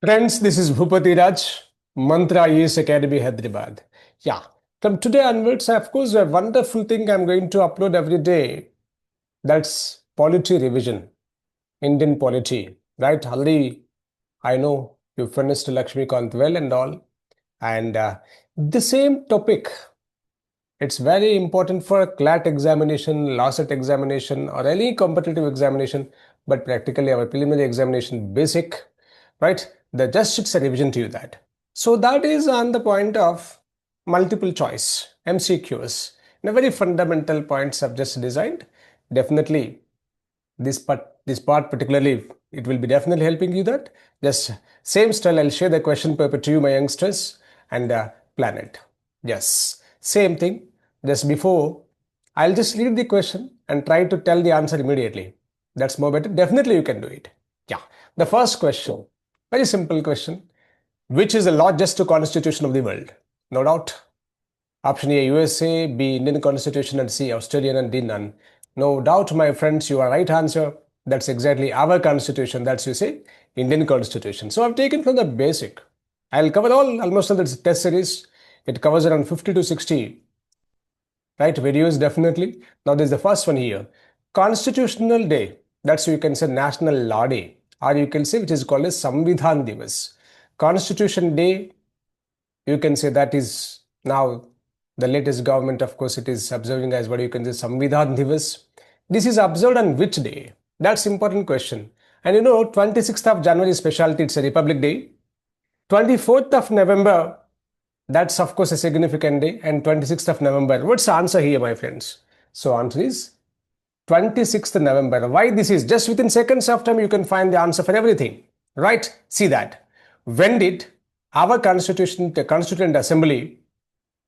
Friends, this is Bhupati Raj, Mantra IAS Academy, Hyderabad. Yeah, from today onwards, of course, a wonderful thing I'm going to upload every day. That's polity revision, Indian polity, right? Already, I know you finished Lakshmi Kant well and all. And the same topic, it's very important for a CLAT examination, LAWCET examination, or any competitive examination, but practically our preliminary examination basic, right? Just it's a revision to you that. So that is on the point of multiple choice, MCQs. In a very fundamental points I've just designed. Definitely this part particularly, it will be definitely helping you that. Just same style, I'll share the question paper to you, my youngsters, and plan it. Yes, same thing. Just before, I'll just read the question and try to tell the answer immediately. That's more better. Definitely you can do it. Yeah. The first question, very simple question. Which is the largest constitution of the world? No doubt. Option A, USA, B, Indian Constitution, and C, Australian, and D, none. No doubt, my friends, you are right answer. That's exactly our constitution. That's, you say, Indian Constitution. So I've taken from the basic. I'll cover almost all the test series. It covers around 50 to 60, right? Videos, definitely. Now there's the first one here. Constitutional Day. That's, you can say, National Law Day. Or you can say, which is called as Samvidhan Divas. Constitution Day, you can say that is now the latest government, of course, it is observing as what you can say Samvidhan Divas. This is observed on which day? That's important question. And 26th of January specialty, it's a Republic Day. 24th of November, that's of course a significant day. And 26th of November, what's the answer here, my friends? So answer is 26th November. Why this is? Just within seconds of time, you can find the answer for everything. Right? See that. When did our Constitution, the Constituent Assembly,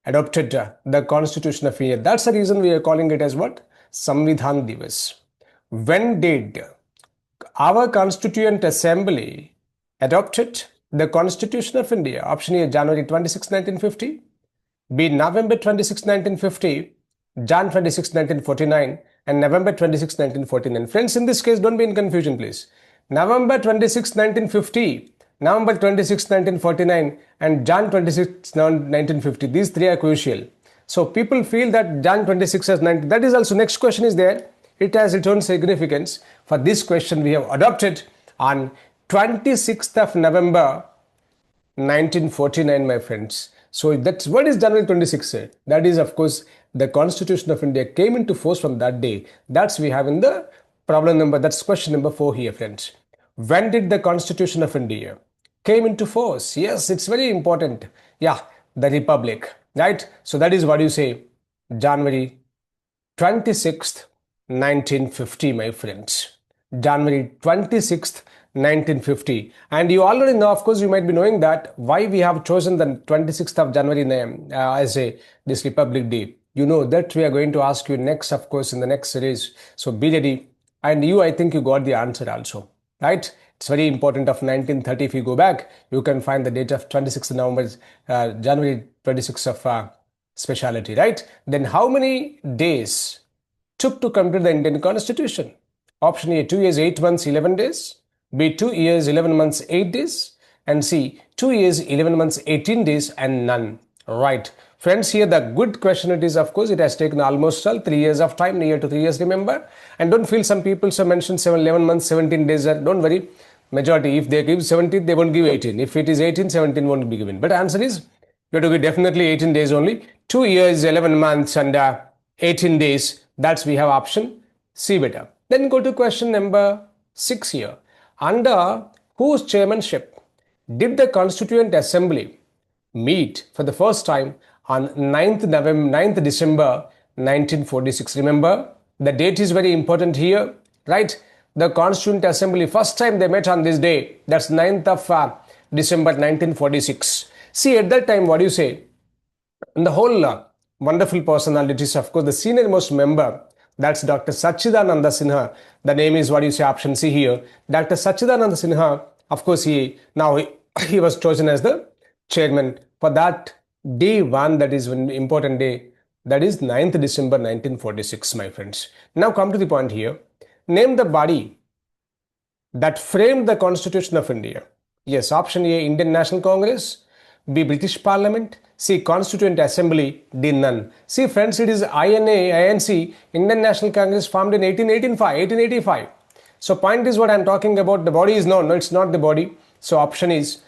adopted the Constitution of India? That's the reason we are calling it as what? Samvidhan Divas. When did our Constituent Assembly adopted the Constitution of India? Option A, January 26, 1950. B, November 26, 1950. Jan 26, 1949. And November 26, 1949. Friends, in this case, don't be in confusion, please. November 26, 1950. November 26, 1949 and Jan 26, 1950. These three are crucial. So people feel that Jan 26 as 19. That is also, next question is there. It has its own significance. For this question, we have adopted on 26th of November 1949, my friends. So that's what is January 26th. That is, of course, the Constitution of India came into force from that day. That's we have in the problem number. That's question number 4 here, friends. When did the Constitution of India came into force? Yes, it's very important. Yeah, the Republic, right? So that is what you say, January 26th, 1950, my friends. January 26th, 1950. And you already know, of course, you might be knowing that why we have chosen the 26th of January as this Republic Day. You know that we are going to ask you next, of course, in the next series. So be ready. And you, I think you got the answer also, right? It's very important. Of 1930, if you go back, you can find the date of 26th November, January 26th of speciality, right? Then how many days took to complete the Indian Constitution? Option A, 2 years, 8 months, 11 days. B, 2 years, 11 months, 8 days. And C, 2 years, 11 months, 18 days and none. Right. Friends, here the good question it is, of course, it has taken almost 3 years of time, near to 3 years, remember. And don't feel some people so mentioned 11 months, 17 days. Don't worry. Majority, if they give 17, they won't give 18. If it is 18, 17 won't be given. But answer is, you have to give definitely 18 days only. 2 years, 11 months and 18 days. That's we have option C better. Then go to question number 6 here. Under whose chairmanship did the Constituent Assembly meet for the first time on 9th December 1946? Remember, the date is very important here, right? The Constituent Assembly, first time they met on this day, that's 9th of December 1946. See, at that time, what do you say? And the whole wonderful personalities, of course, the senior most member, that's Dr. Sachidananda Sinha. The name is what you say, option C here. Dr. Sachidananda Sinha, of course, he was chosen as the chairman for that day one, that is an important day, that is 9th December 1946, my friends. Now come to the point here. Name the body that framed the Constitution of India. Yes, option A, Indian National Congress. B, British Parliament. C, Constituent Assembly. D, none. See friends, it is INC, Indian National Congress, formed in 1885. So point is what I am talking about. The body is known. No, it's not the body. So option is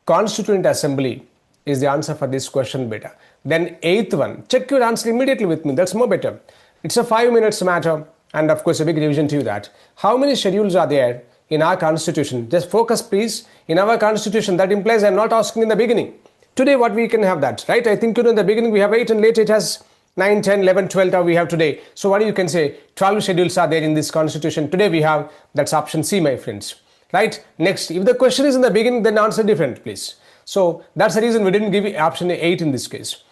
Constituent Assembly is the answer for this question, beta. Then eighth one. Check your answer immediately with me. That's more better. It's a 5 minutes matter. And of course, a big revision to that. How many schedules are there in our constitution? Just focus please. In our constitution, that implies I'm not asking in the beginning. Today what we can have that, right? I think in the beginning we have 8 and late it has 9, 10, 11, 12 we have today. So what you can say 12 schedules are there in this constitution. Today we have, that's option C, my friends. Right? Next, if the question is in the beginning, then answer different, please. So that's the reason we didn't give you option 8 in this case.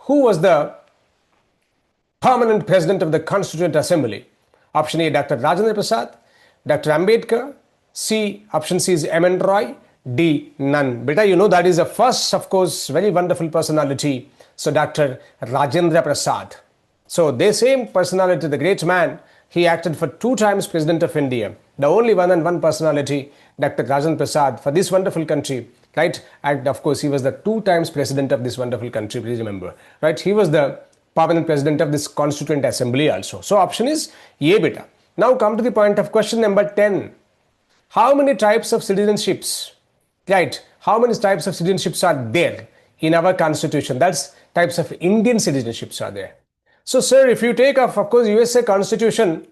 Who was the permanent president of the Constituent Assembly? Option A, Dr. Rajendra Prasad. Dr. Ambedkar. C, option C is M.N. Roy. D, none. Beta, you know that is the first, of course, very wonderful personality. So Dr. Rajendra Prasad. So the same personality, the great man, he acted for 2 times President of India. The only one and one personality, Dr. Rajendra Prasad, for this wonderful country, right? And of course, he was the 2 times president of this wonderful country, please remember, right? He was the permanent president of this Constituent Assembly also. So option is A, beta. Now come to the point of question number 10. How many types of citizenships, right? How many types of citizenships are there in our constitution? That's types of Indian citizenships are there. So sir, if you take of course USA constitution,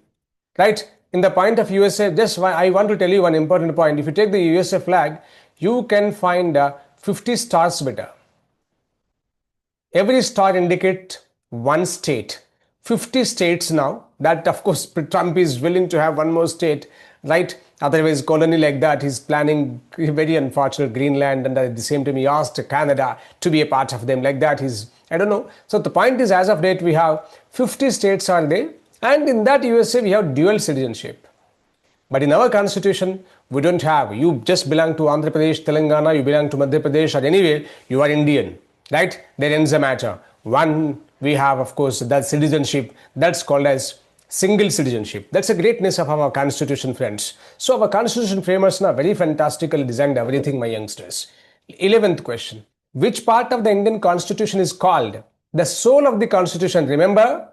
right? In the point of USA, just I want to tell you one important point. If you take the USA flag, you can find 50 stars better. Every star indicates one state. 50 states now. That of course Trump is willing to have one more state, right? Otherwise colony like that, he's planning very unfortunate Greenland, and at the same time he asked Canada to be a part of them like that. He's, I don't know. So the point is, as of date we have 50 states are there, and in that USA we have dual citizenship. But in our constitution we don't have. You just belong to Andhra Pradesh, Telangana, you belong to Madhya Pradesh, or anywhere, you are Indian, right? There ends the matter. One, we have of course that citizenship, that's called as single citizenship. That's the greatness of our constitution, friends. So our constitution framers now very fantastically designed everything, my youngsters. 11th question. Which part of the Indian constitution is called the soul of the constitution? Remember,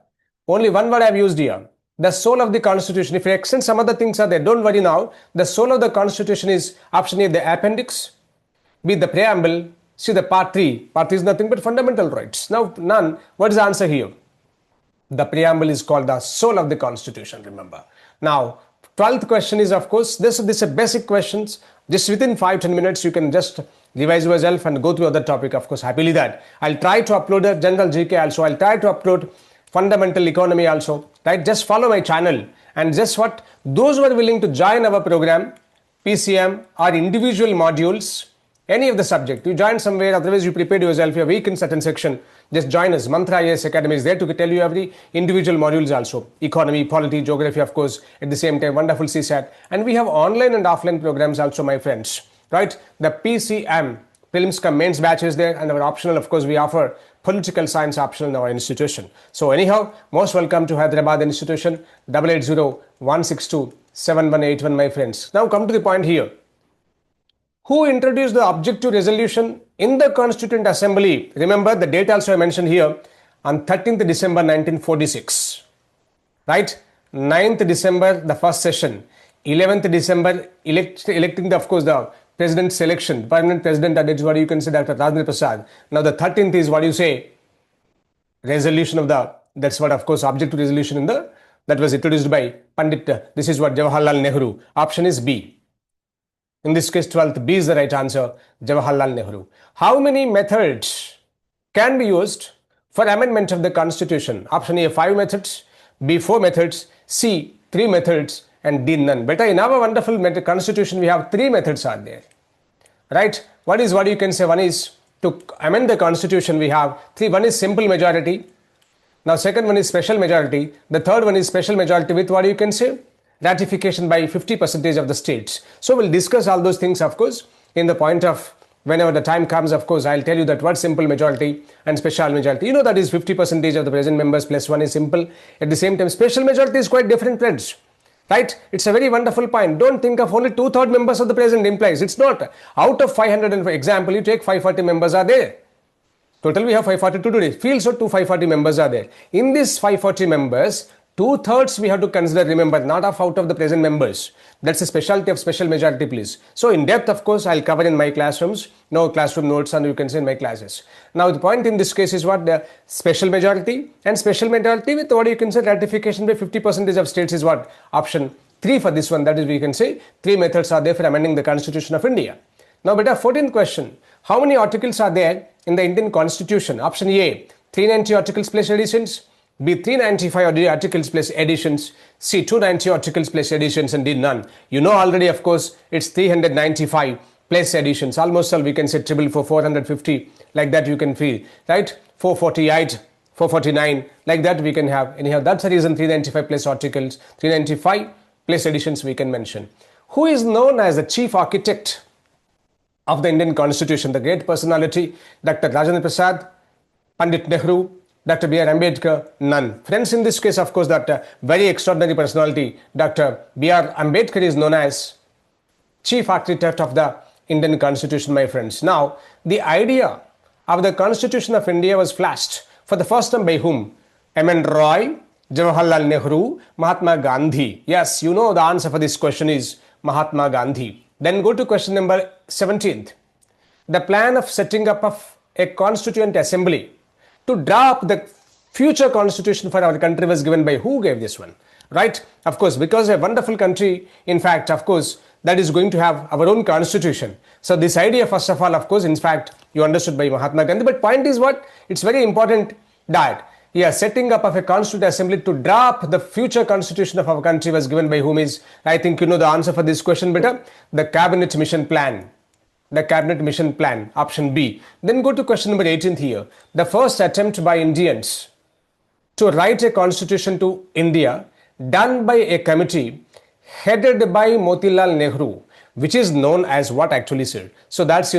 only one word I have used here. The soul of the constitution. If you extend some other things are there, don't worry now. The soul of the constitution is option A, the appendix. B, the preamble. C, the part 3. Part 3 is nothing but fundamental rights. Now, none. What is the answer here? The preamble is called the soul of the constitution, remember. Now, 12th question is, of course, this is a basic questions. Just within 5-10 minutes, you can just revise yourself and go through other topic, of course, happily that. I'll try to upload a general GK also. I'll try to upload fundamental economy also, right? Just follow my channel. And just what, those who are willing to join our program, PCM or individual modules, any of the subject, you join somewhere, otherwise you prepared yourself, you're weak in certain section, just join us. Mantra IAS Academy is there to tell you every individual modules also. Economy, polity, geography, of course, at the same time, wonderful CSAT. And we have online and offline programs also, my friends, right? The PCM, Prelims Cum Mains batch is there, and our optional, of course, we offer political science optional in our institution. So anyhow, most welcome to Hyderabad institution, 880-162-7181, my friends. Now come to the point here. Who introduced the objective resolution in the Constituent Assembly? Remember the date also I mentioned here, on 13th December 1946, right? 9th December the first session, 11th December electing the, of course, the president's selection, permanent president, and it's what you can say, Dr. Rajendra Prasad. Now the 13th is what you say, resolution of the, that's what of course objective resolution in the, that was introduced by Pandit, this is what, Jawaharlal Nehru. Option is B. In this case, 12th, B is the right answer, Jawaharlal Nehru. How many methods can be used for amendment of the constitution? Option A, 5 methods, B, 4 methods, C, 3 methods, and D, none. Better, in our wonderful constitution, we have 3 methods are there, right? What you can say? One is to amend the constitution, we have 3. One is simple majority. Now, second one is special majority. The third one is special majority with what you can say? Ratification by 50% of the states. So we'll discuss all those things, of course, in the point of whenever the time comes. Of course, I'll tell you that what simple majority and special majority. You know that is 50% of the present members plus 1 is simple. At the same time, special majority is quite different, friends. Right? It's a very wonderful point. Don't think of only 2/3 members of the present employees. It's not. Out of 500, for example, you take 540 members are there. Total we have 542 today. Field so 540 members are there. In this 540 members, 2/3 we have to consider, remember, not out of the present members. That's a specialty of special majority, please. So in depth, of course, I'll cover in my classrooms. No classroom notes, and you can see in my classes. Now the point in this case is what? The special majority, and special majority with what you can say ratification by 50% of states is what? Option 3 for this one. That is, we can say 3 methods are there for amending the Constitution of India. Now beta, 14th question. How many articles are there in the Indian Constitution? Option A, 390 articles plus additions. B, 395 articles plus additions. C, 290 articles plus additions, and D, none. You know already, of course, it's 395 plus additions. Almost all we can say triple for 450, like that you can feel, right? 448, 449, like that we can have. Anyhow, that's the reason 395 plus articles, 395 plus additions we can mention. Who is known as the chief architect of the Indian Constitution? The great personality, Dr. Rajendra Prasad, Pandit Nehru, Dr. B.R. Ambedkar, none. Friends, in this case, of course, that very extraordinary personality, Dr. B.R. Ambedkar, is known as chief architect of the Indian Constitution, my friends. Now, the idea of the Constitution of India was flashed for the first time by whom? M.N. Roy, Jawaharlal Nehru, Mahatma Gandhi. Yes, you know the answer for this question is Mahatma Gandhi. Then go to question number 17th. The plan of setting up of a constituent assembly to draw up the future constitution for our country was given by who gave this one? Right? Of course, because a wonderful country, in fact, of course, that is going to have our own constitution. So this idea, first of all, of course, in fact, you understood by Mahatma Gandhi. But point is what? It's very important that setting up of a constituent assembly to draw up the future constitution of our country was given by whom is, I think you know the answer for this question better, the cabinet mission plan. The cabinet mission plan, option B. Then go to question number 18th here. The first attempt by Indians to write a constitution to India done by a committee headed by Motilal Nehru, which is known as what actually, sir? So that's,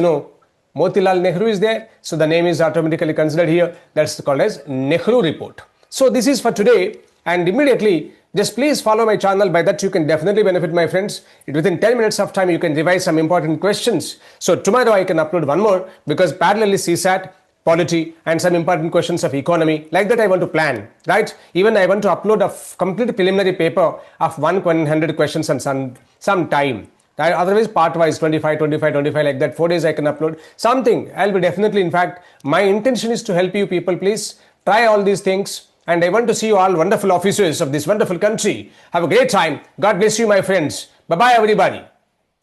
Motilal Nehru is there. So the name is automatically considered here. That's called as Nehru report. So this is for today, and immediately just please follow my channel. By that you can definitely benefit, my friends. Within 10 minutes of time you can revise some important questions. So tomorrow I can upload one more, because parallelly CSAT, polity, and some important questions of economy, like that I want to plan, right? Even I want to upload a complete preliminary paper of 100 questions and some time. Right? Otherwise part wise 25 like that, 4 days I can upload something. I'll be definitely, in fact, my intention is to help you people. Please try all these things. And I want to see you all wonderful officers of this wonderful country. Have a great time. God bless you, my friends. Bye-bye, everybody.